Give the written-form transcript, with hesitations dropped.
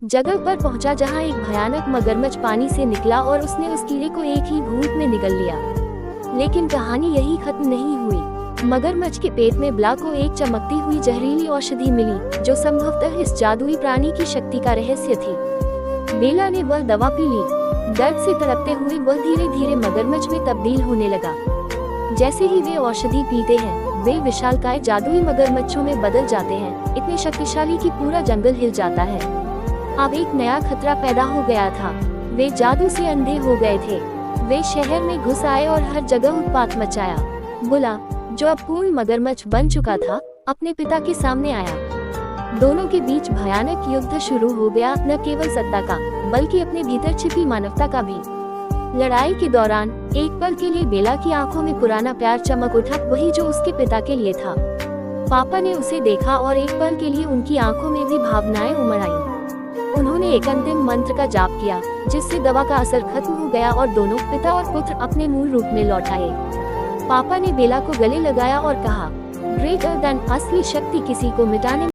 जगह पर पहुंचा जहां एक भयानक मगरमच्छ पानी से निकला और उसने उस कीड़े को एक ही घूंट में निगल लिया। लेकिन कहानी यही खत्म नहीं हुई। मगरमच्छ के पेट में ब्ला को एक चमकती हुई जहरीली औषधि मिली, जो संभवतः इस जादुई प्राणी की शक्ति का रहस्य थी। बेला ने वह दवा पी ली। दर्द से तड़पते हुए वह धीरे धीरे मगरमच्छ में तब्दील होने लगा। जैसे ही वे औषधि पीते हैं, वे विशालकाय जादुई मगरमच्छों में बदल जाते हैं, इतने शक्तिशाली कि पूरा जंगल हिल जाता है। अब एक नया खतरा पैदा हो गया था। वे जादू से अंधे हो गए थे। वे शहर में घुस आए और हर जगह उत्पात मचाया। बुला, जो अब पूर्ण मगरमच्छ बन चुका था, अपने पिता के सामने आया। दोनों के बीच भयानक युद्ध शुरू हो गया, न केवल सत्ता का, बल्कि अपने भीतर छिपी मानवता का भी। लड़ाई के दौरान एक पल के लिए बेला की आंखों में पुराना प्यार चमक उठा, वही जो उसके पिता के लिए था। पापा ने उसे देखा और एक पल के लिए उनकी आंखों में भी भावनाएं उमड़ आईं। उन्होंने एक अंतिम मंत्र का जाप किया, जिससे दवा का असर खत्म हो गया और दोनों पिता और पुत्र अपने मूल रूप में लौट आए। पापा ने बेला को गले लगाया और कहा, ग्रेटर देन, असली शक्ति किसी को मिटाने